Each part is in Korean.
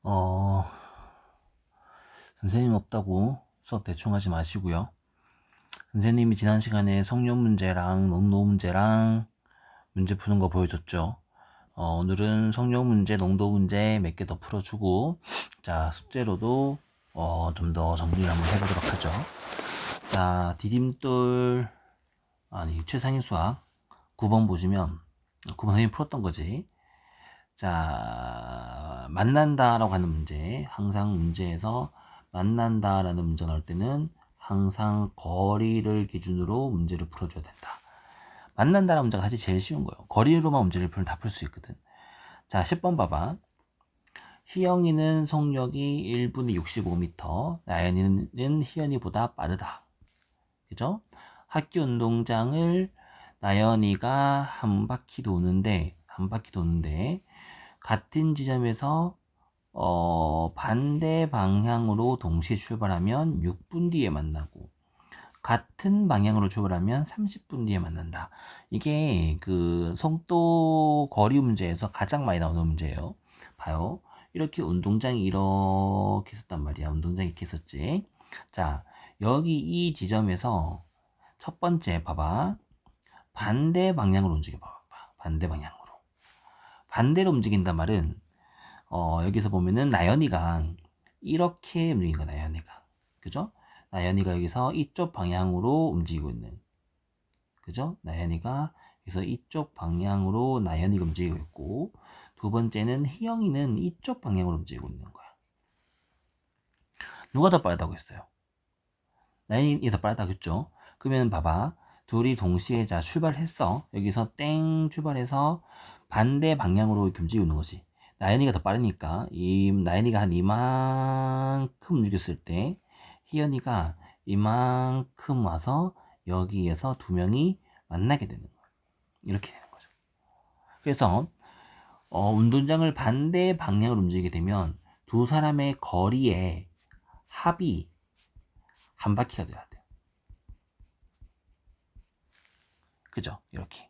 어, 선생님 없다고 수업 대충 하지 마시고요. 선생님이 지난 시간에 성역 문제랑 농도 문제랑 문제 푸는 거 보여줬죠. 오늘은 성역 문제, 농도 문제 몇 개 더 풀어주고, 자, 숙제로도 좀 더 정리를 한번 해보도록 하죠. 자, 디딤돌, 아니, 최상위 수학 9번 보시면, 9번 선생님 풀었던 거지. 자, 만난다라고 하는 문제, 항상 문제에서 만난다라는 문제 나올 때는 항상 거리를 기준으로 문제를 풀어줘야 된다. 만난다라는 문제가 사실 제일 쉬운 거예요. 거리로만 문제를 풀면 다 풀 수 있거든. 자, 10번 봐봐. 희영이는 속력이 1분에 65m, 나연이는 희연이보다 빠르다. 그죠? 학교 운동장을 나연이가 한 바퀴 도는데 같은 지점에서 반대 방향으로 동시에 출발하면 6분 뒤에 만나고 같은 방향으로 출발하면 30분 뒤에 만난다. 이게 그 속도 거리 문제에서 가장 많이 나오는 문제예요. 봐요. 이렇게 운동장이 이렇게 있었단 말이야. 운동장이 이렇게 있었지. 자, 여기 이 지점에서 첫 번째 봐봐. 반대 방향으로 움직여 봐봐. 반대 방향으로. 반대로 움직인단 말은 여기서 보면은 나연이가 이렇게 움직인 거야, 나연이가. 그죠? 나연이가 여기서 이쪽 방향으로 움직이고 있는. 그죠? 나연이가 여기서 이쪽 방향으로 나연이가 움직이고 있고, 두 번째는 희영이는 이쪽 방향으로 움직이고 있는 거야. 누가 더 빠르다고 했어요? 나연이 더 빠르다, 그죠? 그러면 봐봐. 둘이 동시에 자 출발했어. 여기서 땡 출발해서 반대 방향으로 이렇게 움직이고 있는 거지. 나연이가 더 빠르니까 이 나연이가 한 이만큼 움직였을 때 희연이가 이만큼 와서 여기에서 두 명이 만나게 되는 거예요. 이렇게 되는 거죠. 그래서 운동장을 반대 방향으로 움직이게 되면 두 사람의 거리의 합이 한 바퀴가 돼야 돼요. 그죠? 이렇게.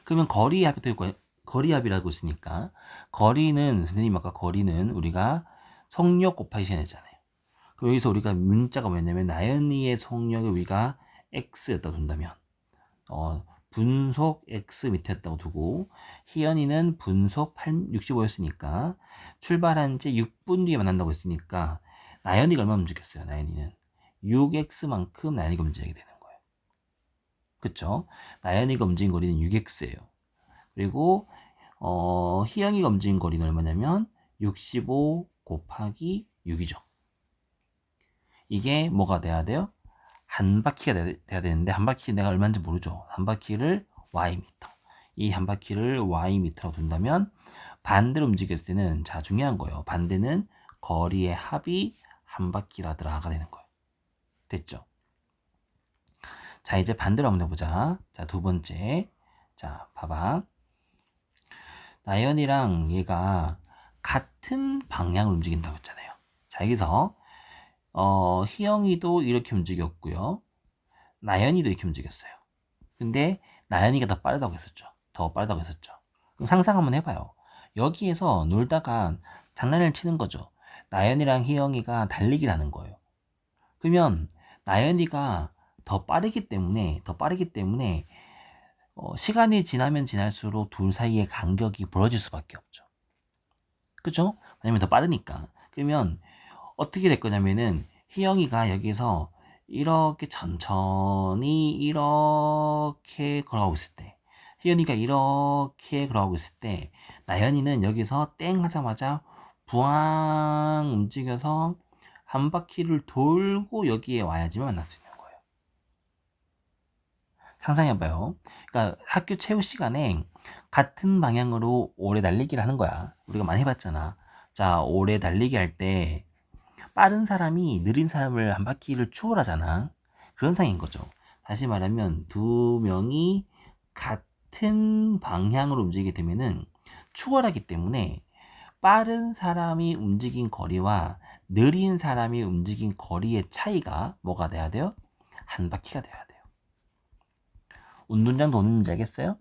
그러면 거리 합이 되고 거리 합이라고 있으니까 거리는 선생님 아까 거리는 우리가 속력 곱하기 시간 했잖아요. 그럼 여기서 우리가 문자가 뭐냐면 나연이의 속력을 우리가 x였다고 둔다면 분속 x 밑에였다고 두고 희연이는 분속 65였으니까 출발한 지 6분 뒤에 만난다고 했으니까 나연이가 얼마 움직였어요? 나연이는 6x만큼 나연이가 움직이게 되는 거예요. 그쵸? 나연이가 움직인 거리는 6x예요. 그리고 희영이가 움직인 거리는 얼마냐면 65 곱하기 6이죠. 이게 뭐가 돼야 돼요? 한 바퀴가 돼야 되는데 한 바퀴 내가 얼마인지 모르죠. 한 바퀴를 ym. 이 한 바퀴를 ym라고 둔다면 반대로 움직였을 때는 자 중요한 거예요. 반대는 거리의 합이 한 바퀴라더라가 되는 거예요. 됐죠? 자 이제 반대로 한번 해보자. 자 두 번째. 자 봐봐. 나연이랑 얘가 같은 방향을 움직인다고 했잖아요. 자 여기서 희영이도 이렇게 움직였고요. 나연이도 이렇게 움직였어요. 근데 나연이가 더 빠르다고 했었죠. 더 빠르다고 했었죠. 그럼 상상 한번 해봐요. 여기에서 놀다가 장난을 치는 거죠. 나연이랑 희영이가 달리기를 하는 거예요. 그러면 나연이가 더 빠르기 때문에 시간이 지나면 지날수록 둘 사이의 간격이 벌어질 수밖에 없죠. 그죠? 왜냐면 더 빠르니까. 그러면 어떻게 될 거냐면은 희영이가 여기서 이렇게 천천히 이렇게 걸어가고 있을 때 희연이가 이렇게 걸어가고 있을 때 나연이는 여기서 땡 하자마자 부앙 움직여서 한 바퀴를 돌고 여기에 와야지만 만날 수 있는 거예요. 상상해봐요. 그러니까 학교 체육 시간에 같은 방향으로 오래 달리기를 하는 거야. 우리가 많이 해봤잖아. 자, 오래 달리기 할때 빠른 사람이 느린 사람을 한 바퀴를 추월하잖아. 그런 상인 거죠. 다시 말하면 두 명이 같은 방향으로 움직이게 되면은 추월하기 때문에 빠른 사람이 움직인 거리와 느린 사람이 움직인 거리의 차이가 뭐가 돼야 돼요? 한 바퀴가 돼야 돼요. 운동장 도는 문제 알겠어요?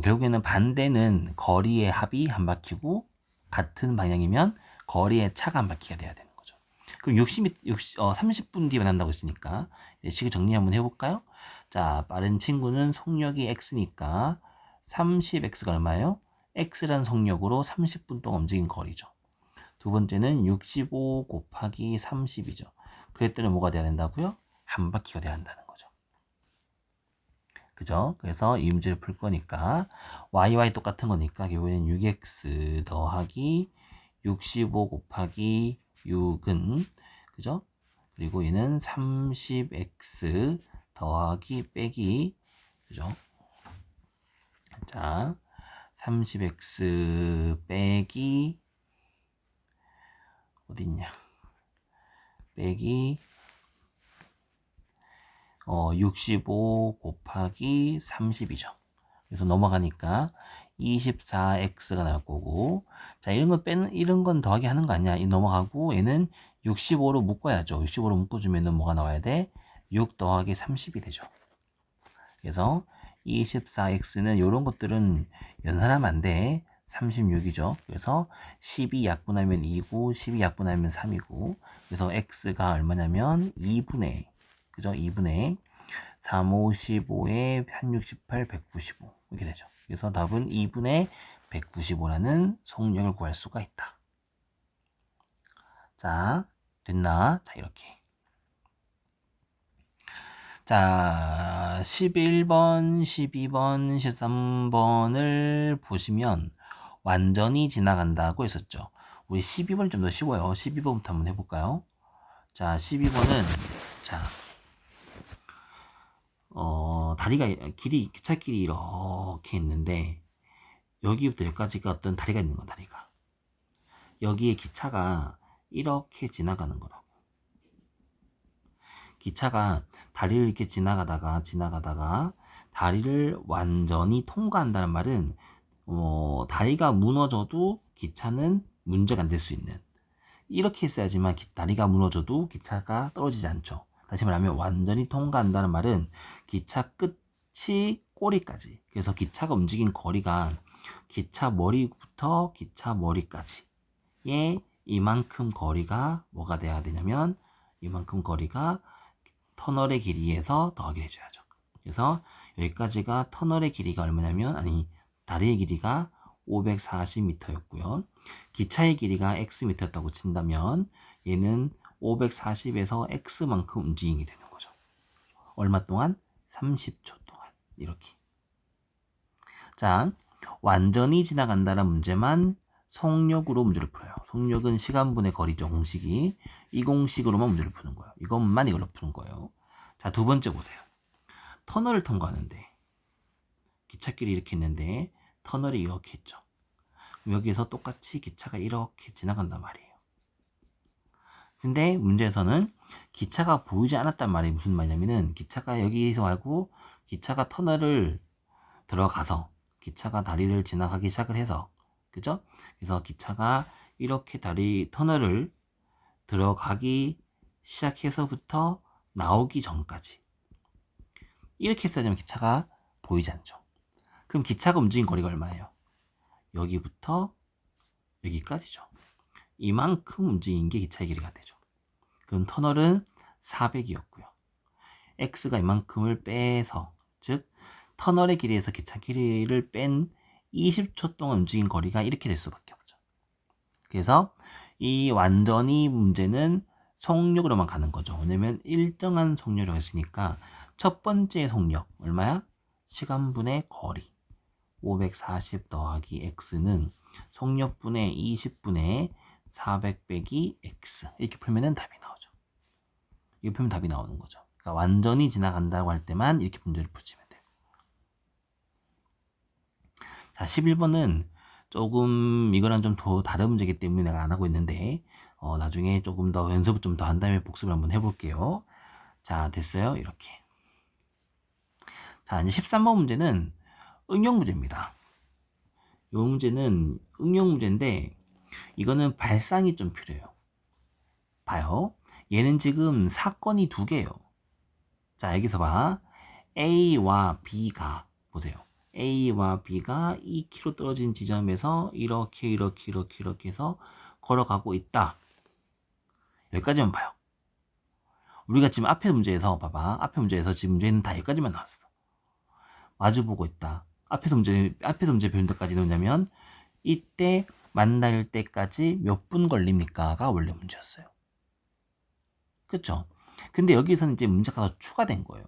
결국에는 반대는 거리의 합이 한 바퀴고 같은 방향이면 거리의 차가 한 바퀴가 돼야 되는 거죠. 그럼 30분 뒤에 만난다고 했으니까 식을 정리 한번 해볼까요? 자, 빠른 친구는 속력이 x니까 30x가 얼마예요? x란 속력으로 30분 동안 움직인 거리죠. 두 번째는 65 곱하기 30이죠. 그랬더니 뭐가 돼야 된다고요? 한 바퀴가 돼야 한다는 거죠. 그죠? 그래서 이 문제를 풀 거니까 y 똑같은 거니까 결국에는 6x 더하기 65 곱하기 6은 그죠? 그리고 얘는 30x 더하기 빼기 그죠? 자, 30x 빼기 어딨냐? 빼기 65 곱하기 30이죠. 그래서 넘어가니까 24x가 나올 거고, 자, 이런 건 더하기 하는 거 아니야? 이 넘어가고, 얘는 65로 묶어야죠. 65로 묶어주면은 뭐가 나와야 돼? 6 더하기 30이 되죠. 그래서 24x는 이런 것들은 연산하면 안 돼. 36이죠. 그래서 12 약분하면 2고, 12 약분하면 3이고, 그래서 x가 얼마냐면 2분의, 그죠? 2분의 3, 5, 15에 한 68, 195 이렇게 되죠. 그래서 답은 2분의 195라는 속력을 구할 수가 있다. 자, 됐나? 자, 이렇게. 자, 11번, 12번, 13번을 보시면 완전히 지나간다고 했었죠. 우리 12번이 좀 더 쉬워요. 12번부터 한번 해볼까요? 자, 12번은 자, 다리가 기차 길이 이렇게 있는데 여기부터 여기까지가 어떤 다리가 있는 거 다리가. 여기에 기차가 이렇게 지나가는 거라고. 기차가 다리를 이렇게 지나가다가 다리를 완전히 통과한다는 말은 다리가 무너져도 기차는 문제가 안 될 수 있는 이렇게 했어야지만 다리가 무너져도 기차가 떨어지지 않죠. 다시 말하면 완전히 통과한다는 말은 기차 끝이 꼬리까지. 그래서 기차가 움직인 거리가 기차 머리부터 기차 머리까지의 이만큼 거리가 뭐가 돼야 되냐면 이만큼 거리가 터널의 길이에서 더하기를 해줘야죠. 그래서 여기까지가 터널의 길이가 얼마냐면 다리의 길이가 540m였고요. 기차의 길이가 xm였다고 친다면 얘는 540에서 x만큼 움직이게 되는 거죠. 얼마 동안? 30초 동안 이렇게. 자, 완전히 지나간다는 문제만 속력으로 문제를 풀어요. 속력은 시간분의 거리죠, 공식이. 이 공식으로만 문제를 푸는 거예요. 이것만 이걸로 푸는 거예요. 자, 두 번째 보세요. 터널을 통과하는데 기찻길이 이렇게 있는데 터널이 이렇게 있죠. 여기에서 똑같이 기차가 이렇게 지나간단 말이에요. 근데 문제에서는 기차가 보이지 않았단 말이 무슨 말이냐면은 기차가 여기서 말고 기차가 터널을 들어가서 기차가 다리를 지나가기 시작을 해서 그죠? 그래서 기차가 이렇게 터널을 들어가기 시작해서부터 나오기 전까지 이렇게 했어야지만 기차가 보이지 않죠. 그럼 기차가 움직인 거리가 얼마예요? 여기부터 여기까지죠. 이만큼 움직인 게 기차의 길이가 되죠. 그럼 터널은 400이었고요. x가 이만큼을 빼서 즉 터널의 길이에서 기차 길이를 뺀 20초 동안 움직인 거리가 이렇게 될 수밖에 없죠. 그래서 이 완전히 문제는 속력으로만 가는 거죠. 왜냐면 일정한 속력이라고 했으니까 첫 번째 속력 얼마야? 시간분의 거리 540 더하기 x는 속력분의 20분의 400 빼기 x 이렇게 풀면 답이 나오죠. 이렇게 풀면 답이 나오는 거죠. 그러니까 완전히 지나간다고 할 때만 이렇게 문제를 푸시면 돼요. 자, 11번은 조금 이거랑 좀 더 다른 문제이기 때문에 내가 안 하고 있는데 나중에 조금 더 연습을 좀 더 한 다음에 복습을 한번 해볼게요. 자, 됐어요. 이렇게. 자, 이제 13번 문제는 응용 문제입니다. 이 문제는 응용 문제인데 이거는 발상이 좀 필요해요. 봐요. 얘는 지금 사건이 두 개예요. 자, 여기서 봐. A와 B가 보세요. A와 B가 2km 떨어진 지점에서 이렇게 해서 걸어가고 있다. 여기까지만 봐요. 우리가 지금 앞에 문제에서 봐봐. 앞에 문제에서 지금 문제는 다 여기까지만 나왔어. 마주보고 있다. 앞에서 문제 배운 데까지는 뭐냐면 이때 만날 때까지 몇 분 걸립니까가 원래 문제였어요. 그쵸? 근데 여기서는 이제 문제가 더 추가된 거예요.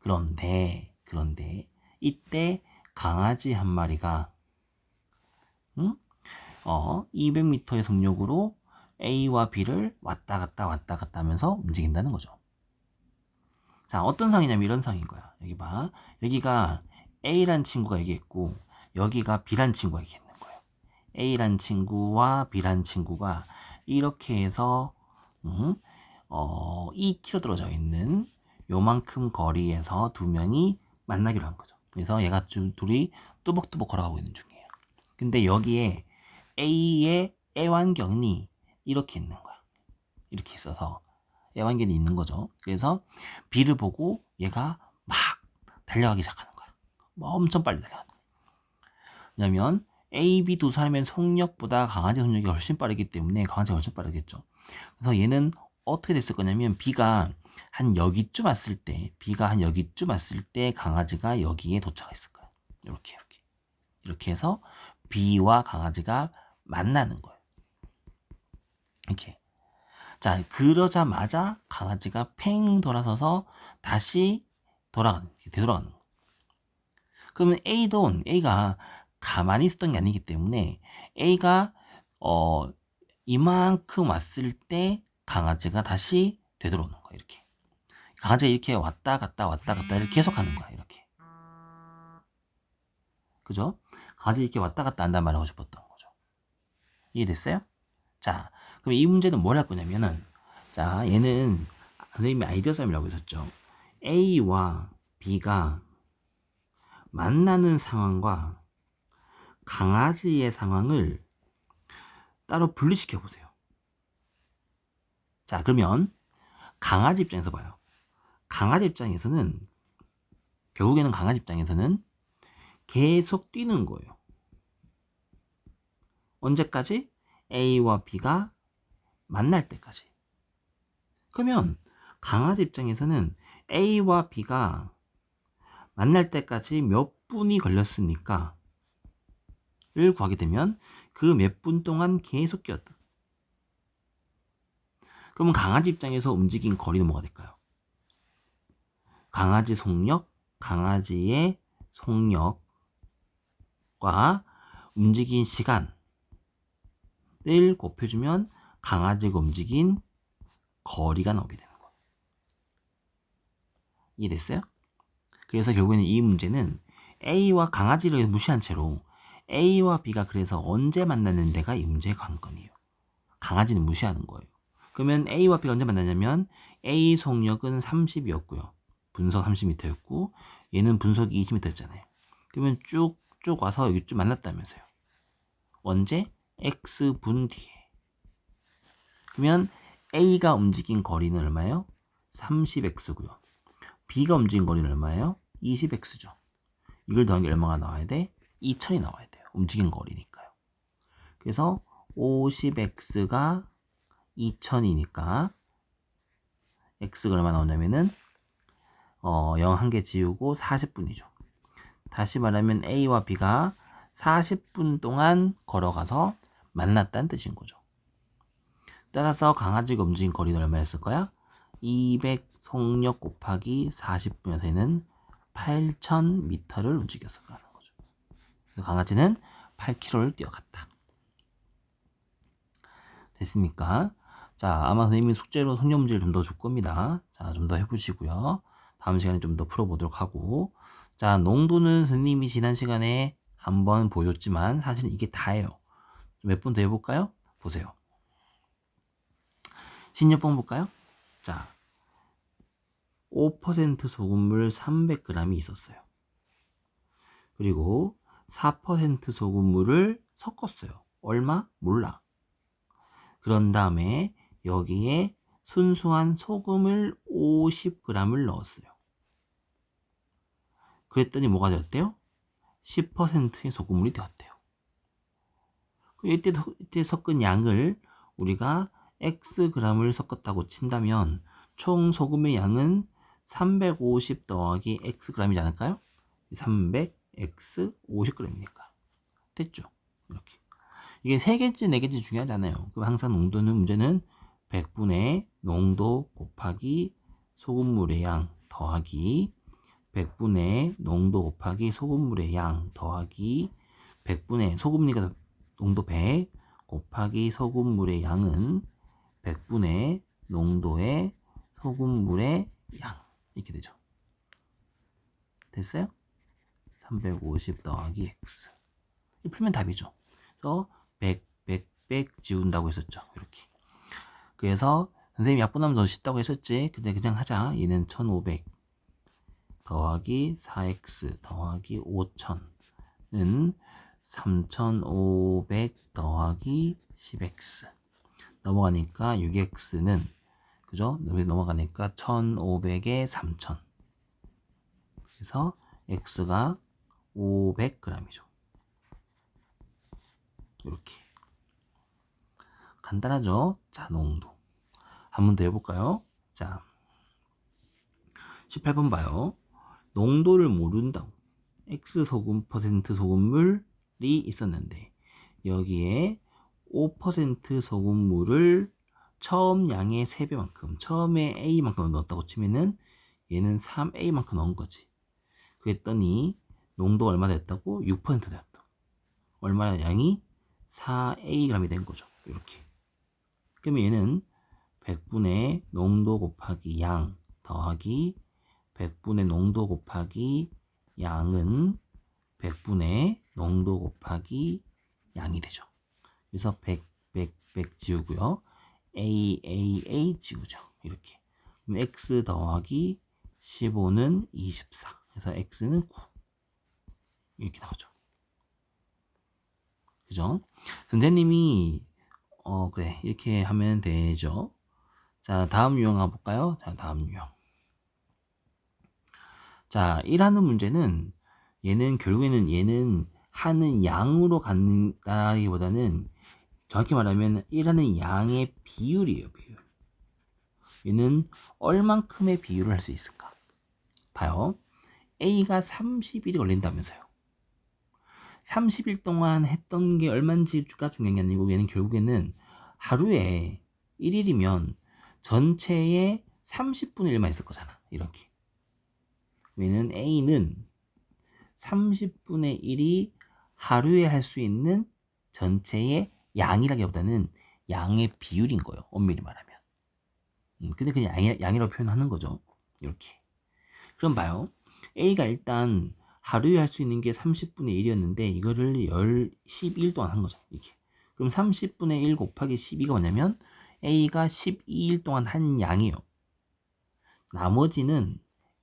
그런데 이때 강아지 한 마리가 200m의 속력으로 A와 B를 왔다 갔다 하면서 움직인다는 거죠. 자, 어떤 상이냐면 이런 상인 거야. 여기 봐. 여기가 A란 친구가 여기 있고 여기가 B란 친구가 여기 있는 거예요. A란 친구와 B란 친구가 이렇게 해서 2km 떨어져 있는 요만큼 거리에서 두 명이 만나기로 한 거죠. 그래서 얘가 둘이 뚜벅뚜벅 걸어가고 있는 중이에요. 근데 여기에 A의 애완견이 이렇게 있는 거야. 이렇게 있어서 애완견이 있는 거죠. 그래서 B를 보고 얘가 막 달려가기 시작하는 거야. 엄청 빨리 달려가는 거야. 왜냐면 A, B 두 사람의 속력보다 강아지 속력이 훨씬 빠르기 때문에 강아지가 훨씬 빠르겠죠. 그래서 얘는 어떻게 됐을 거냐면 B가 한 여기쯤 왔을 때 강아지가 여기에 도착했을 거야. 이렇게 해서 B와 강아지가 만나는 거예요. 이렇게. 자, 그러자마자 강아지가 팽 돌아서서 다시 되돌아가는 거예요. 그러면 A가 가만히 있었던 게 아니기 때문에 A가 이만큼 왔을 때 강아지가 다시 되돌아오는 거야. 이렇게. 강아지가 이렇게 왔다 갔다 이렇게 계속 하는 거야. 이렇게. 그죠? 강아지 이렇게 왔다 갔다 한단 말을 하고 싶었던 거죠. 이해됐어요? 자, 그럼 이 문제는 뭘 할 거냐면은, 자, 얘는 선생님이 아이디어 싸움이라고 했었죠. A와 B가 만나는 상황과 강아지의 상황을 따로 분리시켜 보세요. 자, 그러면 강아지 입장에서 봐요. 결국에는 강아지 입장에서는 계속 뛰는 거예요. 언제까지? A와 B가 만날 때까지. 그러면 강아지 입장에서는 A와 B가 만날 때까지 몇 분이 걸렸으니까 를 구하게 되면 그 몇 분 동안 계속 뛰었다. 그러면 강아지 입장에서 움직인 거리는 뭐가 될까요? 강아지의 속력과 움직인 시간을 곱해주면 강아지가 움직인 거리가 나오게 되는 거예요. 이해됐어요? 그래서 결국에는 이 문제는 A와 강아지를 무시한 채로 A와 B가 그래서 언제 만났는데가 이 문제의 관건이에요. 강아지는 무시하는 거예요. 그러면 A와 B가 언제 만났냐면 A 속력은 30이었고요. 분속 30m였고 얘는 분속이 20m였잖아요. 그러면 쭉쭉 와서 여기쯤 만났다면서요. 언제? X분 뒤에. 그러면 A가 움직인 거리는 얼마예요? 30X고요. B가 움직인 거리는 얼마예요? 20X죠. 이걸 더한 게 얼마가 나와야 돼? 2000이 나와야 돼요. 움직인 거리니까요. 그래서 50X가 2000이니까 X가 얼마 나오냐면은 0 한 개 지우고 40분이죠. 다시 말하면 A와 B가 40분 동안 걸어가서 만났다는 뜻인 거죠. 따라서 강아지가 움직인 거리는 얼마였을 거야? 200 속력 곱하기 40분에서는 8000m를 움직였을 거라는 거죠. 강아지는 8km를 뛰어갔다. 됐습니까? 자, 아마 선생님이 숙제로 속력 문제를 좀 더 줄 겁니다. 자, 좀 더 해보시고요. 다음 시간에 좀 더 풀어보도록 하고. 자, 농도는 선생님이 지난 시간에 한번 보여줬지만 사실은 이게 다예요. 몇 번 더 해볼까요? 보세요. 신여번 볼까요? 자, 5% 소금물 300g이 있었어요. 그리고 4% 소금물을 섞었어요. 얼마? 몰라. 그런 다음에 여기에 순수한 소금을 50g을 넣었어요. 그랬더니 뭐가 되었대요? 10%의 소금물이 되었대요. 이때 섞은 양을 우리가 Xg을 섞었다고 친다면 총 소금의 양은 350 더하기 Xg이지 않을까요? 300 X 50g이니까. 됐죠? 이렇게. 이게 3개인지 4개인지 중요하지 않아요. 그럼 항상 농도는 문제는 100분의 농도 곱하기 소금물의 양 더하기 100분의 농도 곱하기 소금물의 양 더하기 100분의 소금이니까 농도 100 곱하기 소금물의 양은 100분의 농도의 소금물의 양 이렇게 되죠. 됐어요? 350 더하기 x 풀면 답이죠. 그래서 100, 100, 100 지운다고 했었죠. 이렇게. 그래서 선생님이 약분하면 더 쉽다고 했었지. 근데 그냥 하자. 얘는 1500 더하기 4x 더하기 5000은 3500 더하기 10x 넘어가니까 6x는 그죠? 넘어가니까 1500에 3000 그래서 x가 500g이죠. 이렇게 간단하죠? 자, 농도 한 번 더 해볼까요? 자, 18번 봐요. 농도를 모른다고 X 소금 퍼센트 소금물이 있었는데 여기에 5% 소금물을 처음 양의 3배만큼 처음에 A만큼 넣었다고 치면은 얘는 3A만큼 넣은 거지. 그랬더니 농도가 얼마 됐다고? 6% 됐다. 얼마나 양이? 4Ag이 된 거죠. 이렇게. 그러면 얘는 100분의 농도 곱하기 양 더하기 100분의 농도 곱하기 양은 100분의 농도 곱하기 양이 되죠. 그래서 100, 100, 100 지우고요. A 지우죠. 이렇게. 그럼 X 더하기 15는 24. 그래서 X는 9. 이렇게 나오죠. 그죠? 선생님이 그래 이렇게 하면 되죠. 자, 다음 유형 가볼까요? 자, 다음 유형. 자, 1하는 문제는 얘는 결국에는 얘는 하는 양으로 간다기보다는 정확히 말하면 1하는 양의 비율이에요. 비율. 얘는 얼만큼의 비율을 할 수 있을까? 봐요. A가 30일이 걸린다면서요. 30일 동안 했던 게 얼마인지가 중요한 게 아니고 얘는 결국에는 하루에 1일이면 전체의 30분의 1만 있을 거잖아. 이렇게. 얘는 A는 30분의 1이 하루에 할 수 있는 전체의 양이라기보다는 양의 비율인 거예요. 엄밀히 말하면. 근데 그냥 양이라고 표현하는 거죠. 이렇게. 그럼 봐요. A가 일단 하루에 할 수 있는 게 30분의 1이었는데 이거를 12일 동안 한 거죠. 이렇게. 그럼 30분의 1 곱하기 12가 뭐냐면 A가 12일 동안 한 양이에요. 나머지는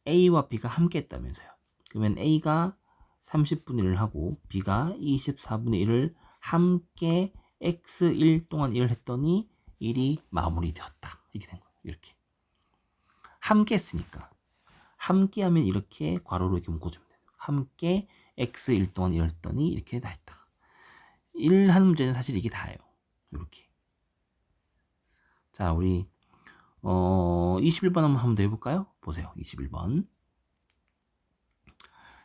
A와 B가 함께 했다면서요. 그러면 A가 30분의 1을 하고 B가 24분의 1을 함께 X1 동안 일을 했더니 일이 마무리되었다. 이렇게 된 거예요. 이렇게. 함께 했으니까. 함께 하면 이렇게 괄호로 이렇게 묶어주면 돼요. 함께 X1 동안 일을 했더니 이렇게 다 했다. 1 하는 문제는 사실 이게 다예요. 이렇게. 자, 우리 21번 한번 더 해볼까요? 보세요. 21번.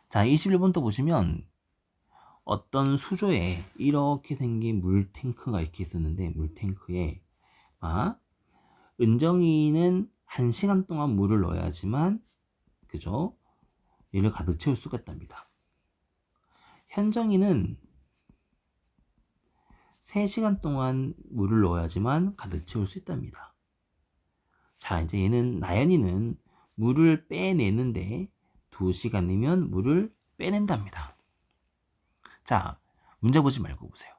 자, 21번 또 보시면 어떤 수조에 이렇게 생긴 물탱크가 이렇게 있었는데 물탱크에 은정이는 1시간 동안 물을 넣어야지만 그죠? 얘를 가득 채울 수가 있답니다. 현정이는 3시간 동안 물을 넣어야지만 가득 채울 수 있답니다. 자, 이제 얘는 나연이는 물을 빼내는데 2시간이면 물을 빼낸답니다. 자, 문제 보지 말고 보세요.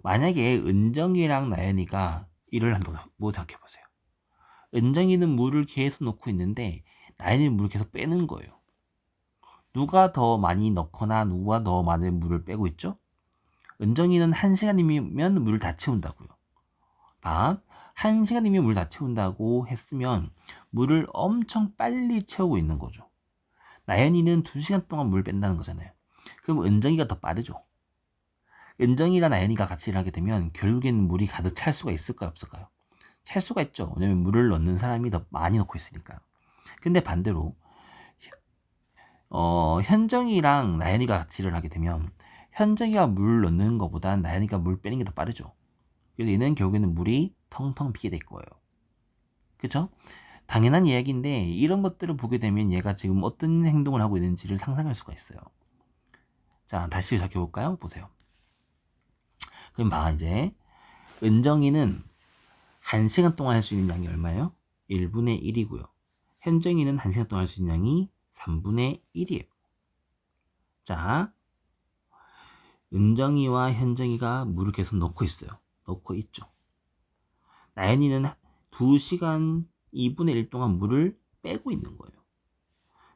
만약에 은정이랑 나연이가 일을 한다고 생각해보세요. 은정이는 물을 계속 넣고 있는데 나연이는 물을 계속 빼는 거예요. 누가 더 많이 넣거나 누가 더 많은 물을 빼고 있죠? 은정이는 1시간이면 물을 다 채운다고요. 1시간이면 물 다 채운다고 했으면 물을 엄청 빨리 채우고 있는 거죠. 나연이는 2시간 동안 물 뺀다는 거잖아요. 그럼 은정이가 더 빠르죠. 은정이랑 나연이가 같이 일하게 되면 결국에는 물이 가득 찰 수가 있을까요, 없을까요? 찰 수가 있죠. 왜냐면 물을 넣는 사람이 더 많이 넣고 있으니까. 근데 반대로 현정이랑 나연이가 같이 일을 하게 되면 현정이가 물 넣는 것보다 나연이가 물 빼는 게 더 빠르죠. 그래서 얘는 결국에는 물이 텅텅 비게 될 거예요. 그쵸? 당연한 이야기인데 이런 것들을 보게 되면 얘가 지금 어떤 행동을 하고 있는지를 상상할 수가 있어요. 자, 다시 시작해볼까요? 보세요. 그럼 봐, 이제 은정이는 1시간 동안 할 수 있는 양이 얼마예요? 1분의 1이고요. 현정이는 1시간 동안 할 수 있는 양이 3분의 1이에요. 자, 은정이와 현정이가 물을 계속 넣고 있어요. 넣고 있죠. 나연이는 2시간 2분의 1 동안 물을 빼고 있는 거예요.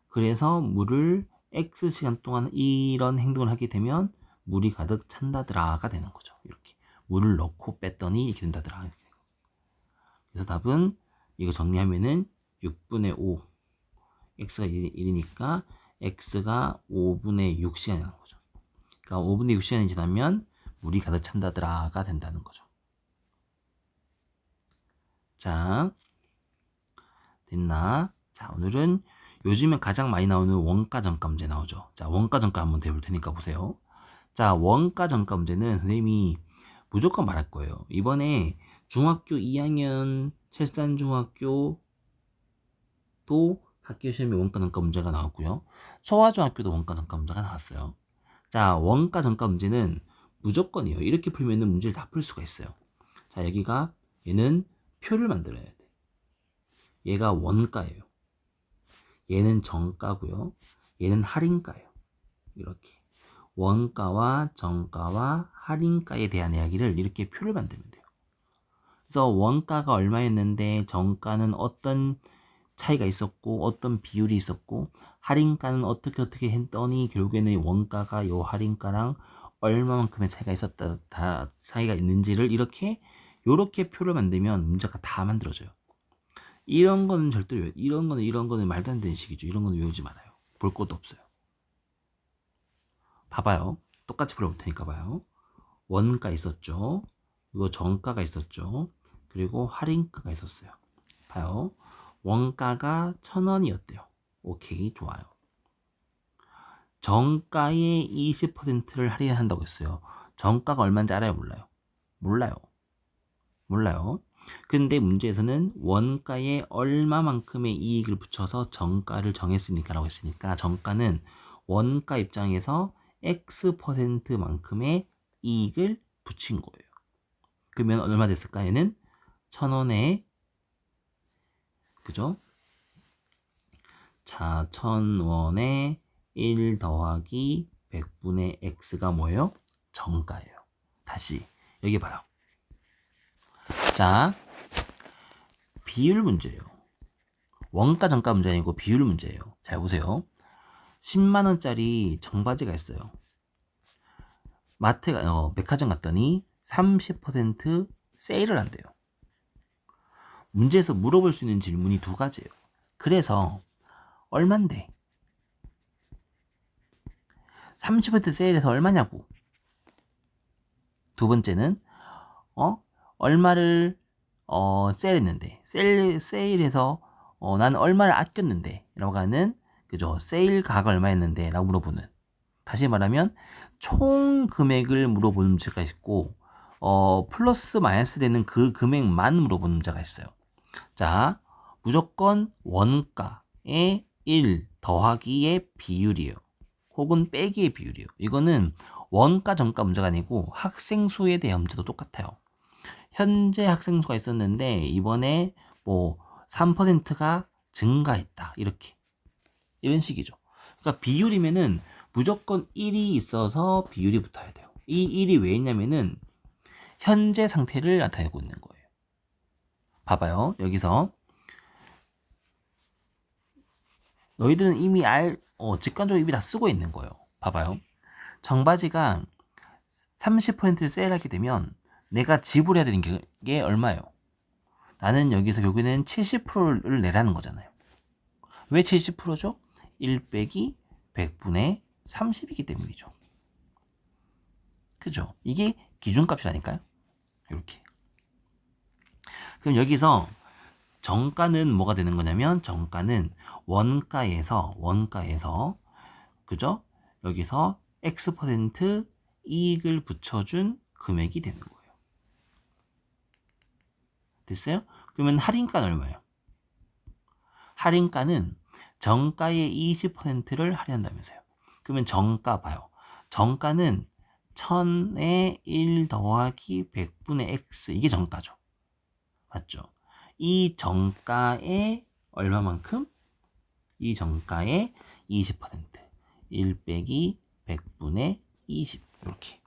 그래서 물을 X시간 동안 이런 행동을 하게 되면 물이 가득 찬다더라가 되는 거죠. 이렇게 물을 넣고 뺐더니 이렇게 된다더라. 그래서 답은 이거 정리하면은 6분의 5 X가 1이니까 X가 5분의 6시간이 나는 거죠. 그러니까 5분의 6시간이 지나면 물이 가득 찬다더라가 된다는 거죠. 자, 됐나? 자, 오늘은 요즘에 가장 많이 나오는 원가 정가 문제 나오죠. 자, 원가 정가 한번 대볼 테니까 보세요. 자, 원가 정가 문제는 선생님이 무조건 말할 거예요. 이번에 중학교 2학년 철산중학교도 학교 시험에 원가 정가 문제가 나왔고요. 소아중학교도 원가 정가 문제가 나왔어요. 자, 원가 정가 문제는 무조건이에요. 이렇게 풀면은 문제를 다 풀 수가 있어요. 자, 여기가 얘는 표를 만들어야 돼. 얘가 원가예요. 얘는 정가고요. 얘는 할인가예요. 이렇게 원가와 정가와 할인가에 대한 이야기를 이렇게 표를 만들면 돼요. 그래서 원가가 얼마였는데 정가는 어떤 차이가 있었고 어떤 비율이 있었고 할인가는 어떻게 했더니 결국에는 원가가 요 할인가랑 얼마만큼의 차이가 있었다 다 차이가 있는지를 이렇게 요렇게 표를 만들면 문제가 다 만들어져요. 이런 거는 절대로 이런 거는 말도 안 되는 식이죠. 이런 거는 외우지 말아요. 볼 것도 없어요. 봐봐요. 똑같이 풀어볼 테니까 봐요. 원가 있었죠. 이거 정가가 있었죠. 그리고 할인가가 있었어요. 봐요. 원가가 1,000원이었대요. 오케이, 좋아요. 정가의 20%를 할인한다고 했어요. 정가가 얼마인지 알아요, 몰라요? 몰라요. 근데 문제에서는 원가에 얼마만큼의 이익을 붙여서 정가를 정했으니까 라고 했으니까 정가는 원가 입장에서 X%만큼의 이익을 붙인 거예요. 그러면 얼마 됐을까? 얘는 1,000원에 그죠? 자, 1,000원에 1 더하기 100분의 X가 뭐예요? 정가예요. 다시 여기 봐요. 자, 비율 문제예요. 원가 정가 문제 아니고 비율 문제예요. 잘 보세요. 10만원짜리 청바지가 있어요. 백화점 갔더니 30% 세일을 한대요. 문제에서 물어볼 수 있는 질문이 두 가지예요. 그래서 얼만데? 30% 세일해서 얼마냐고. 두 번째는 얼마를 세일했는데 세일해서 나는 얼마를 아꼈는데 라고 하는 그죠? 세일 가가 얼마였는데 라고 물어보는, 다시 말하면 총 금액을 물어보는 문제가 있고 플러스 마이너스 되는 그 금액만 물어보는 문제가 있어요. 자, 무조건 원가의 1 더하기의 비율이에요. 혹은 빼기의 비율이에요. 이거는 원가 정가 문제가 아니고 학생 수에 대한 문제도 똑같아요. 현재 학생 수가 있었는데 이번에 뭐 3%가 증가했다. 이런 식이죠. 그러니까 비율이면은 무조건 1이 있어서 비율이 붙어야 돼요. 이 1이 왜 있냐면은 현재 상태를 나타내고 있는 거예요. 봐봐요. 여기서 너희들은 이미 직관적으로 이미 다 쓰고 있는 거예요. 봐봐요. 청바지가 30%를 세일하게 되면 내가 지불해야 되는 게 얼마예요? 나는 여기서 결국에는 70%를 내라는 거잖아요. 왜 70%죠? 1 빼기 100분의 30이기 때문이죠. 그죠? 이게 기준값이라니까요. 이렇게. 그럼 여기서 정가는 뭐가 되는 거냐면 정가는 원가에서 그죠? 여기서 X% 이익을 붙여준 금액이 되는 거예요. 됐어요? 그러면 할인가는 얼마예요? 할인가는 정가의 20%를 할인한다면서요. 그러면 정가 봐요. 정가는 1000에 1 더하기 100분의 X 이게 정가죠. 맞죠? 이 정가의 얼마만큼? 이 정가의 20% 1 빼기 100분의 20 이렇게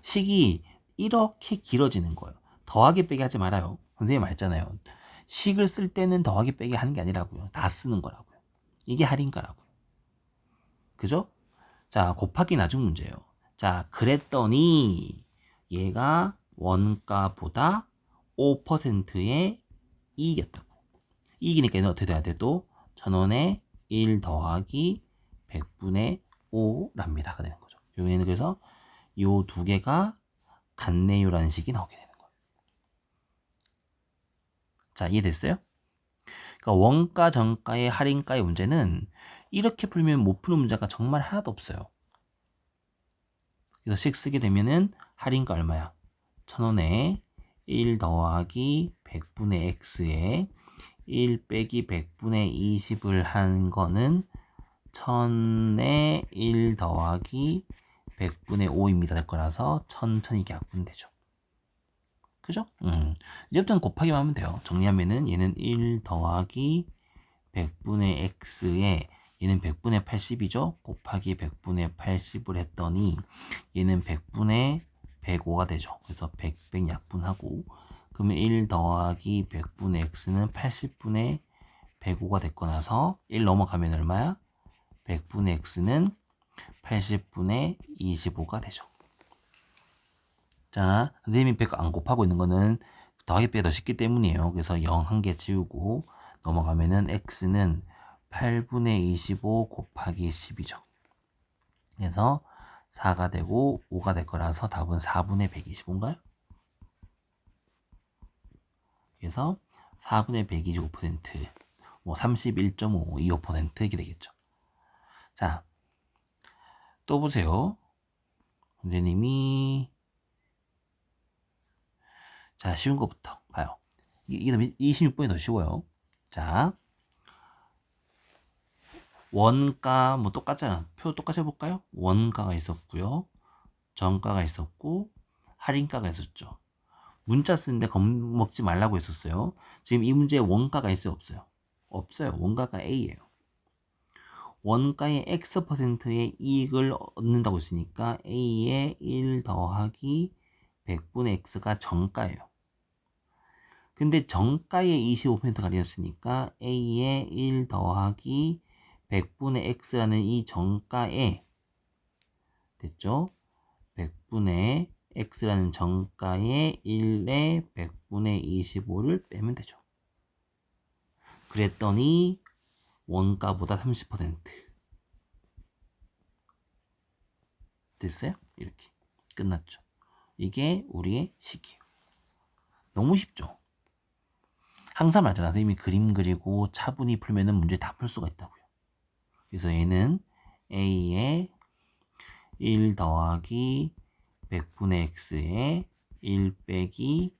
식이 이렇게 길어지는 거예요. 더하기 빼기 하지 말아요. 선생님 말했잖아요. 식을 쓸 때는 더하기 빼기 하는 게 아니라고요. 다 쓰는 거라고요. 이게 할인가라고요. 그죠? 자, 곱하기 나중 문제예요. 자, 그랬더니 얘가 원가보다 5%의 이익이었다고. 이익이니까 얘는 어떻게 돼야 돼? 또 1000원에 1 더하기 100분의 5랍니다가 되는 거죠. 여기는 그래서 요 두 개가 같네요라는 식이 나오게 되는 거예요. 자, 이해됐어요? 그러니까 원가, 정가의 할인가의 문제는 이렇게 풀면 못 푸는 문제가 정말 하나도 없어요. 그래서 식 쓰게 되면은 할인가 얼마야? 1000원에 1 더하기 100분의 x에 1 빼기 100분의 20을 한 거는 1000에 1 더하기 100분의 5입니다. 될 거라서 1000 이렇게 약분 되죠. 그죠? 이제부터는 곱하기만 하면 돼요. 정리하면은 얘는 1 더하기 100분의 x에 얘는 100분의 80이죠. 곱하기 100분의 80을 했더니 얘는 100분의 105가 되죠. 그래서 100 약분하고 그러면 1 더하기 100분의 x는 80분의 105가 됐고 나서 1 넘어가면 얼마야? 100분의 x는 80분의 25가 되죠. 자, 선생님이 100 안 곱하고 있는 거는 더하기 빼기 더 쉽기 때문이에요. 그래서 0 한 개 지우고 넘어가면은 x는 8분의 25 곱하기 10이죠. 그래서 4가 되고 5가 될 거라서 답은 4분의 125인가요? 그래서 4분의 125%, 뭐 31.525% 이렇게 되겠죠. 자, 또 보세요. 선생님이 자, 쉬운 것부터 봐요. 이게 26번이 더 쉬워요. 자, 원가 뭐 똑같잖아. 표 똑같이 해볼까요? 원가가 있었고요. 정가가 있었고 할인가가 있었죠. 문자 쓰는데 겁먹지 말라고 했었어요. 지금 이 문제에 원가가 있어요? 없어요? 없어요. 원가가 A예요. 원가의 X%의 이익을 얻는다고 했으니까 A의 1 더하기 100분의 X가 정가예요. 근데 정가의 25%가 아니었으니까 A의 1 더하기 100분의 X라는 이 정가에 됐죠? 100분의 X라는 정가의 1에 100분의 25를 빼면 되죠. 그랬더니 원가보다 30% 됐어요? 이렇게 끝났죠. 이게 우리의 식이에요. 너무 쉽죠? 항상 말하잖아. 선생님이 그림 그리고 차분히 풀면은 문제 다 풀 수가 있다고요. 그래서 얘는 A의 1 더하기 100분의 X에 1 빼기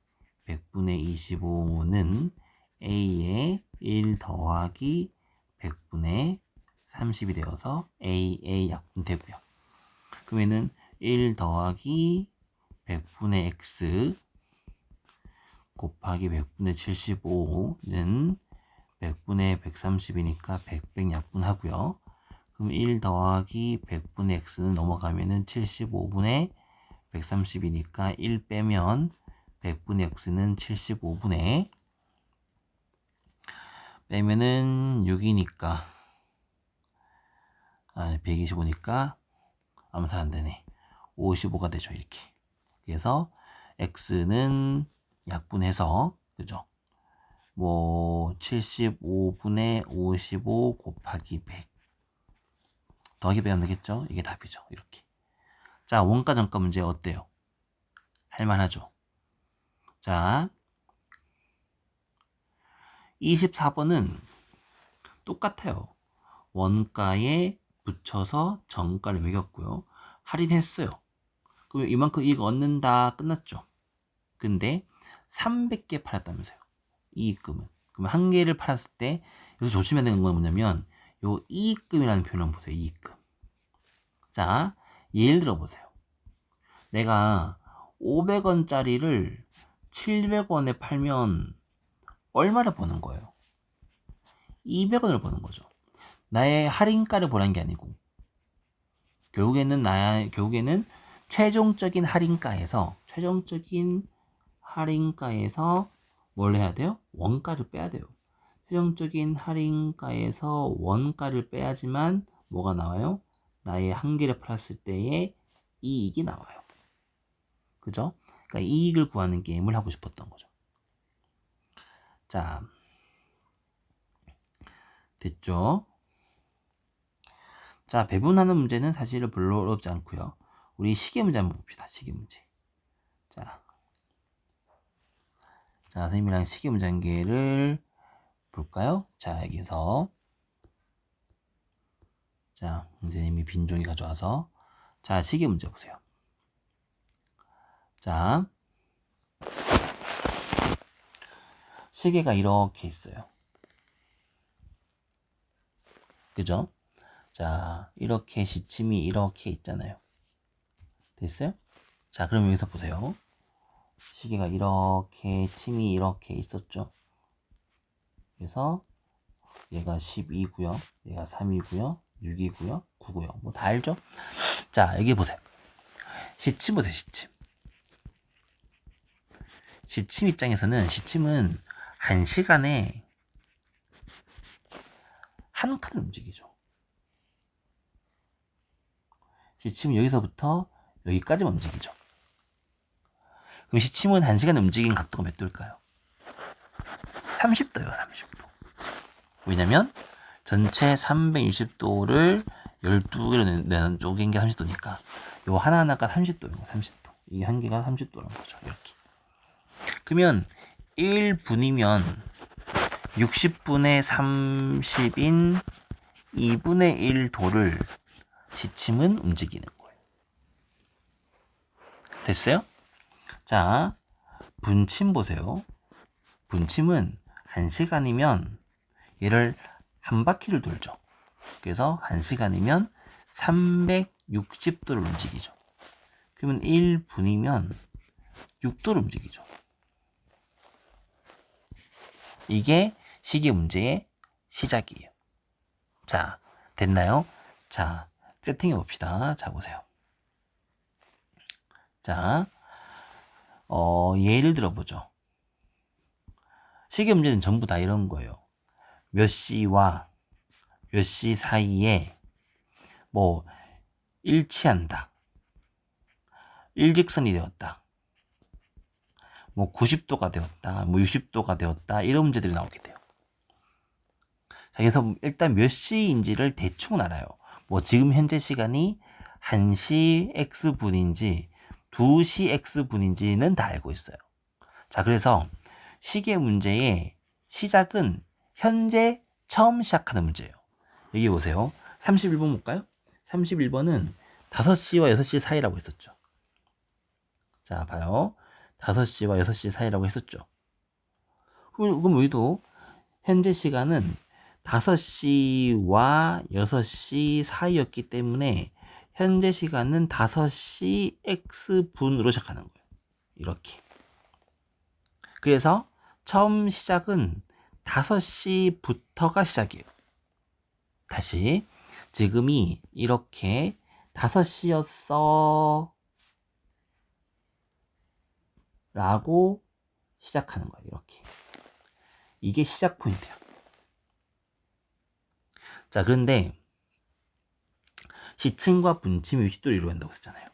100분의 25는 A의 1 더하기 100분의 30이 되어서 AA 약분 되고요. 그러면은 1 더하기 100분의 X 곱하기 100분의 75는 100분의 130이니까 100 약분하고요. 그럼 1 더하기 100분의 x는 넘어가면은 75분의 130이니까 1 빼면 100분의 x는 75분의 빼면은 6이니까 125니까 아무 잘 안되네. 55가 되죠. 이렇게. 그래서 x는 약분해서 그죠? 뭐 75분의 55 곱하기 100 더하기 빼면 되겠죠? 이게 답이죠. 이렇게. 자, 원가 정가 문제 어때요? 할만하죠? 자, 24번은 똑같아요. 원가에 붙여서 정가를 매겼고요. 할인했어요. 그럼 이만큼 이익 얻는다. 끝났죠? 근데 300개 팔았다면서요. 이익금은. 그럼 한 개를 팔았을 때 여기서 조심해야 되는 건 뭐냐면 요 이익금이라는 표현을 한번 보세요. 이익금. 자, 예를 들어 보세요. 내가 500원짜리를 700원에 팔면 얼마를 버는 거예요? 200원을 버는 거죠. 나의 할인가를 보라는 게 아니고 결국에는 최종적인 할인가에서 뭘 해야 돼요? 원가를 빼야 돼요. 최종적인 할인가에서 원가를 빼야지만 뭐가 나와요? 나의 한 개를 팔았을 때의 이익이 나와요. 그죠? 그러니까 이익을 구하는 게임을 하고 싶었던 거죠. 자, 됐죠? 자, 배분하는 문제는 사실 별로 어렵지 않고요. 우리 시계 문제 한번 봅시다. 시계 문제. 자, 선생님이랑 시계 문제 한 개를 볼까요? 자, 여기서 자, 선생님이 빈 종이 가져와서 자, 시계 문제 보세요. 자, 시계가 이렇게 있어요. 그죠? 자, 이렇게 시침이 이렇게 있잖아요. 됐어요? 자, 그럼 여기서 보세요. 시계가 이렇게 침이 이렇게 있었죠. 그래서 얘가 12고요. 얘가 3이고요. 6이고요. 9고요. 뭐 다 알죠? 자, 여기 보세요. 시침 보세요. 시침 입장에서는 시침은 1시간에 한 칸을 움직이죠. 시침은 여기서부터 여기까지만 움직이죠. 그럼 시침은 1시간에 움직인 각도가 몇 도일까요? 30도요, 30도. 왜냐면 전체 360도를 12개로 내는 쪼갠 게 30도니까 요 하나하나가 30도예요, 30도. 이게 한 개가 30도라는 거죠, 이렇게. 그러면 1분이면 60분의 30인 2분의 1도를 시침은 움직이는 거예요. 됐어요? 자, 분침 보세요. 분침은 1시간이면 얘를 한 바퀴를 돌죠. 그래서 1시간이면 360도를 움직이죠. 그러면 1분이면 6도를 움직이죠. 이게 시계 문제의 시작이에요. 자, 됐나요? 자, 세팅해 봅시다. 자, 보세요. 자, 예를 들어보죠. 시계 문제는 전부 다 이런 거예요. 몇 시와 몇 시 사이에 뭐 일치한다. 일직선이 되었다. 뭐 90도가 되었다. 뭐 60도가 되었다. 이런 문제들이 나오게 돼요. 자, 그래서 일단 몇 시인지를 대충 알아요. 뭐 지금 현재 시간이 1시 X분인지 2시 X분인지는 다 알고 있어요. 자, 그래서 시계 문제의 시작은 현재 처음 시작하는 문제예요. 여기 보세요. 31번 볼까요? 31번은 5시와 6시 사이라고 했었죠. 자, 봐요. 5시와 6시 사이라고 했었죠. 그럼 여기도 현재 시간은 5시와 6시 사이였기 때문에 현재 시간은 5시 X분으로 시작하는 거예요. 이렇게. 그래서 처음 시작은 5시부터가 시작이에요. 다시 지금이 이렇게 5시였어 라고 시작하는 거예요. 이렇게. 이게 시작 포인트야. 자, 그런데 시침과 분침이 60도를 이루어낸다고 했잖아요.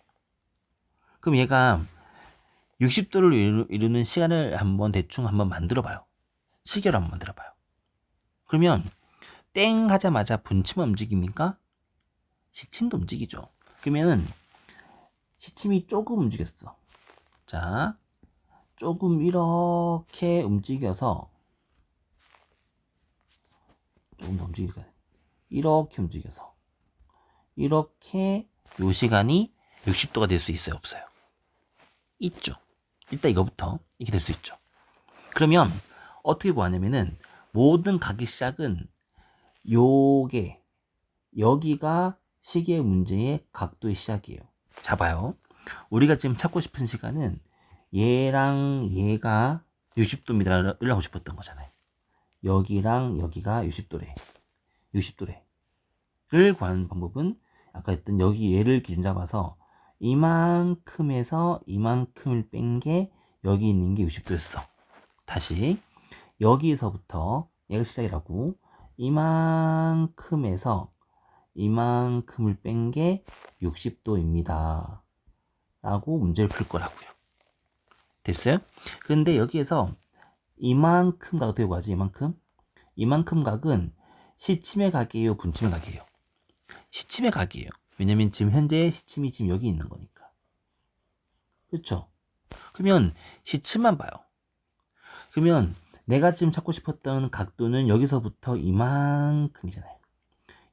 그럼 얘가 60도를 이루는 시간을 대충 한번 만들어봐요. 시계로 한번 만들어봐요. 그러면 땡 하자마자 분침은 움직입니까? 시침도 움직이죠. 그러면은 시침이 조금 움직였어. 자, 조금 이렇게 움직여서 조금 더 움직이니까 이렇게 움직여서 이렇게 요 시간이 60도가 될 수 있어요, 없어요? 있죠. 일단 이거부터 이렇게 될 수 있죠. 그러면 어떻게 구하냐면은 모든 각의 시작은 요게 여기가 시계 문제의 각도의 시작이에요. 자 봐요. 우리가 지금 찾고 싶은 시간은 얘랑 얘가 60도입니다를 하고 싶었던 거잖아요. 여기랑 여기가 60도래. 60도래를 구하는 방법은 아까 했던 여기 얘를 기준 잡아서 이만큼에서 이만큼을 뺀 게 여기 있는 게 60도였어. 다시 여기서부터 얘가 시작이라고 이만큼에서 이만큼을 뺀 게 60도입니다. 라고 문제를 풀 거라고요. 됐어요? 그런데 여기에서 이만큼 각도 되고 하지 이만큼? 이만큼 각은 시침의 각이에요? 분침의 각이에요? 시침의 각이에요. 왜냐면 지금 현재 시침이 지금 여기 있는 거니까. 그렇죠? 그러면 시침만 봐요. 그러면 내가 지금 찾고 싶었던 각도는 여기서부터 이만큼이잖아요.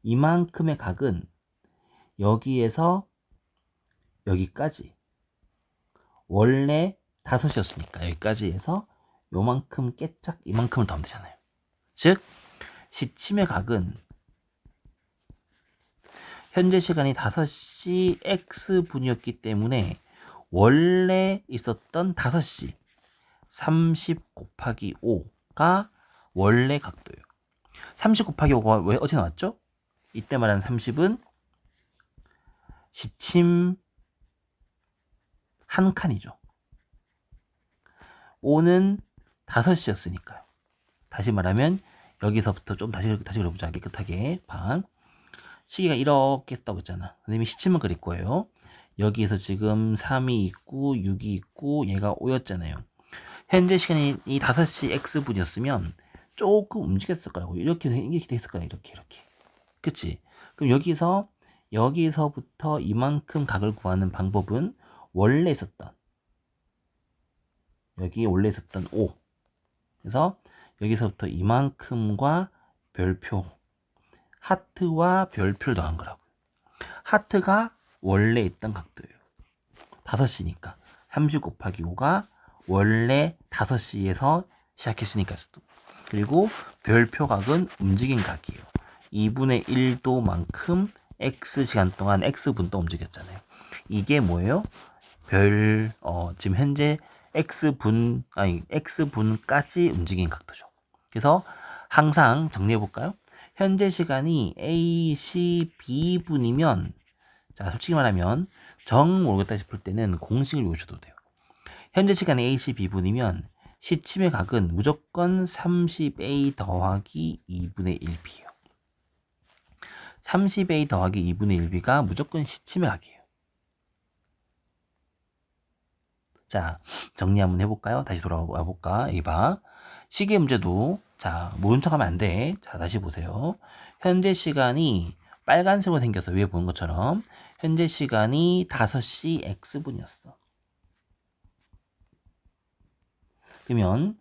이만큼의 각은 여기에서 여기까지 원래 5이었으니까 여기까지 해서 요만큼 깨짝 이만큼을 더하면 되잖아요. 즉 시침의 각은 현재 시간이 5시 X분이었기 때문에 원래 있었던 5시 30 곱하기 5가 원래 각도예요. 30 곱하기 5가 왜 어디 나왔죠? 이때 말하는 30은 시침 한 칸이죠. 5는 5시였으니까요. 다시 말하면 여기서부터 좀 다시 그려보자. 깨끗하게 방. 시계가 이렇게 했다고 했잖아. 선생님이 시침을 그릴 거예요. 여기에서 지금 3이 있고 6이 있고 얘가 5였잖아요. 현재 시간이 5시 X분이었으면 조금 움직였을 거라고. 이렇게 됐을 거야. 이렇게. 그치? 그럼 여기서부터 이만큼 각을 구하는 방법은 원래 있었던 여기 원래 있었던 5. 그래서 여기서부터 이만큼과 별표 하트와 별표를 더한 거라고. 하트가 원래 있던 각도예요. 5시니까 30 곱하기 5가 원래 5시에서 시작했으니까. 그리고 별표 각은 움직인 각이에요. 2분의 1도만큼 X시간 동안 X분 동안 움직였잖아요. 이게 뭐예요? 지금 현재 X분까지 움직인 각도죠. 그래서 항상 정리해 볼까요? 현재 시간이 A, C, B분이면, 자, 솔직히 말하면, 정 모르겠다 싶을 때는 공식을 외우셔도 돼요. 현재 시간이 A, C, B분이면, 시침의 각은 무조건 30A 더하기 2분의 1B예요. 30A 더하기 2분의 1B가 무조건 시침의 각이에요. 자, 정리 한번 해볼까요? 다시 돌아와 볼까? 여기 봐. 시계 문제도, 자, 모른 척 하면 안 돼. 자, 다시 보세요. 현재 시간이 빨간색으로 생겨서 위에 보는 것처럼, 현재 시간이 5시 X분이었어. 그러면,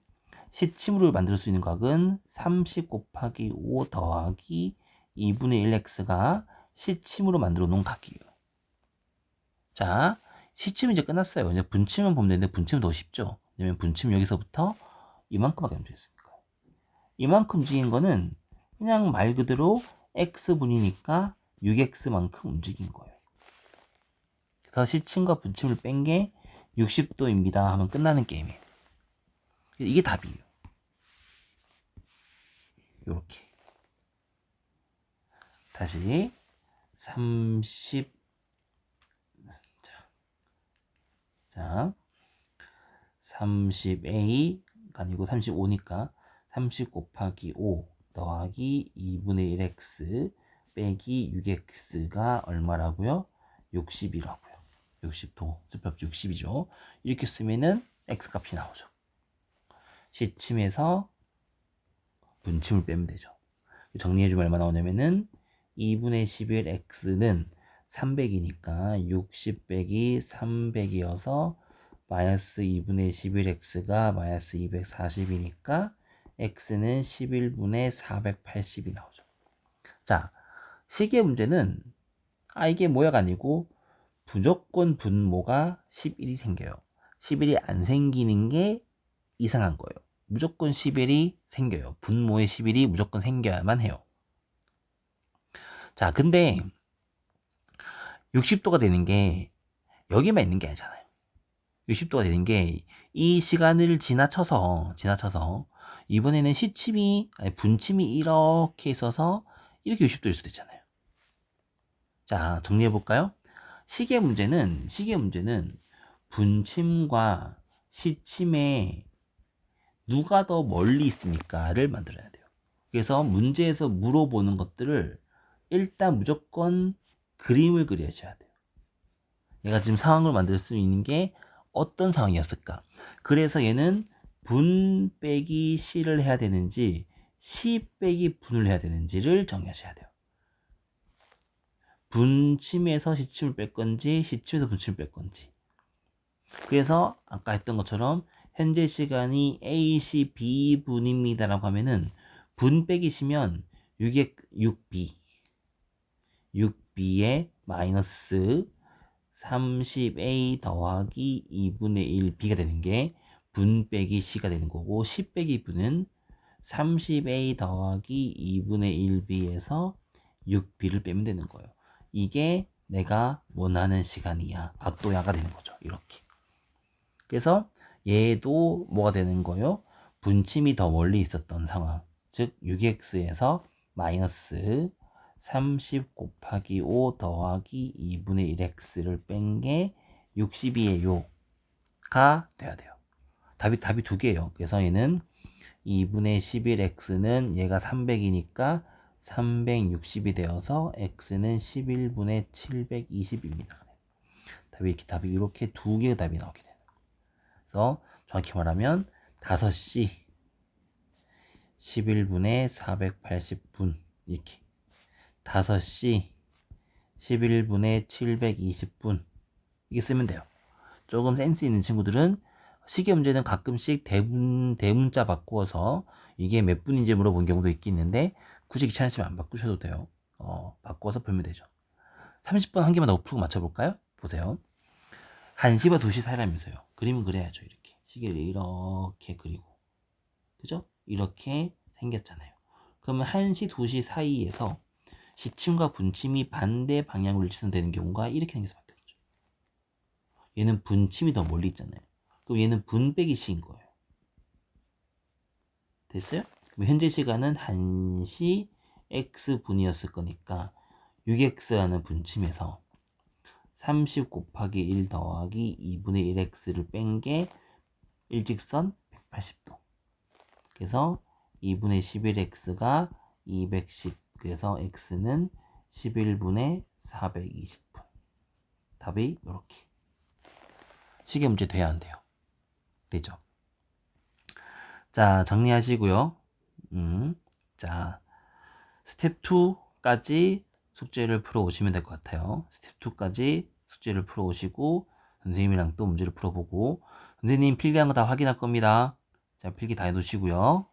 시침으로 만들 수 있는 각은 30 곱하기 5 더하기 2분의 1X가 시침으로 만들어 놓은 각이에요. 자, 시침이 이제 끝났어요. 이제 분침은 보면 되는데 분침은 더 쉽죠. 왜냐면 분침은 여기서부터 이만큼밖에 안 움직였으니까. 이만큼 움직인 거는 그냥 말 그대로 x분이니까 6x만큼 움직인 거예요. 그래서 시침과 분침을 뺀 게 60도입니다 하면 끝나는 게임이에요. 이게 답이에요. 요렇게. 다시 30 자, 30A 아니고 35니까 30 곱하기 5 더하기 2분의 1x 빼기 6x가 얼마라고요? 60이라고요. 60도, 수평 60이죠. 이렇게 쓰면은 x 값이 나오죠. 시침에서 분침을 빼면 되죠. 정리해주면 얼마 나오냐면은 2분의 11x는 300이니까 60 빼기 300이어서 마이너스 2분의 11x가 마이너스 240이니까 x는 11분의 480이 나오죠. 자, 시계 문제는 이게 뭐야가 아니고 무조건 분모가 11이 생겨요. 11이 안 생기는 게 이상한 거예요. 무조건 11이 생겨요. 분모에 11이 무조건 생겨야만 해요. 자, 근데 60도가 되는 게 여기만 있는 게 아니잖아요. 60도가 되는 게 이 시간을 지나쳐서 이번에는 분침이 이렇게 있어서 이렇게 60도일 수도 있잖아요. 자, 정리해 볼까요? 시계 문제는 분침과 시침에 누가 더 멀리 있으니까를 만들어야 돼요. 그래서 문제에서 물어보는 것들을 일단 무조건 그림을 그려줘야 돼요. 얘가 지금 상황을 만들 수 있는 게 어떤 상황이었을까? 그래서 얘는 분 빼기 시를 해야 되는지 시 빼기 분을 해야 되는지를 정하셔야 돼요. 분침에서 시침을 뺄 건지 시침에서 분침을 뺄 건지. 그래서 아까 했던 것처럼 현재 시간이 AC B분입니다 라고 하면은 분 빼기 시면 6B에 마이너스 30A 더하기 2분의 1B가 되는 게 분 빼기 C가 되는 거고 10 빼기 B는 30A 더하기 2분의 1B에서 6B를 빼면 되는 거예요. 이게 내가 원하는 시간이야. 각도야가 되는 거죠. 이렇게. 그래서 얘도 뭐가 되는 거예요? 분침이 더 멀리 있었던 상황. 즉 6x에서 마이너스 30 곱하기 5 더하기 2분의 1x를 뺀 게 62예요. 가 돼야 돼요. 답이 두 개예요. 그래서 얘는 2분의 11x는 얘가 300이니까 360이 되어서 x는 11분의 720입니다. 답이 이렇게 두 개의 답이 나오게 돼요. 그래서 정확히 말하면 5시 11분에 480분 이렇게 5시 11분에 720분 이게 쓰면 돼요. 조금 센스 있는 친구들은 시계 문제는 가끔씩 대문자 바꾸어서 이게 몇 분인지 물어본 경우도 있겠는데 굳이 귀찮으시면 안 바꾸셔도 돼요. 바꿔서 풀면 되죠. 30번 한 개만 더 풀고 맞춰볼까요? 보세요. 1시와 2시 사이라면서요. 그림은 그려야죠. 이렇게 시계를 이렇게 그리고 그죠? 이렇게 생겼잖아요. 그러면 1시, 2시 사이에서 시침과 분침이 반대 방향으로 일치선되는 경우가 이렇게 생겨서 바뀌었죠. 얘는 분침이 더 멀리 있잖아요. 그럼 얘는 분 빼기 시인 거예요. 됐어요? 그럼 현재 시간은 1시 x분이었을 거니까 6x라는 분침에서 30 곱하기 1 더하기 2분의 1x를 뺀 게 일직선 180도. 그래서 2분의 11x가 210. 그래서 x는 11분의 420분. 답이 이렇게. 시계 문제 돼야 안 돼요. 되죠? 자, 정리하시고요. 자, 스텝 2까지 숙제를 풀어 오시면 될 것 같아요. 스텝 2까지 숙제를 풀어 오시고 선생님이랑 또 문제를 풀어보고 선생님 필기한 거 다 확인할 겁니다. 자, 필기 다 해놓으시고요.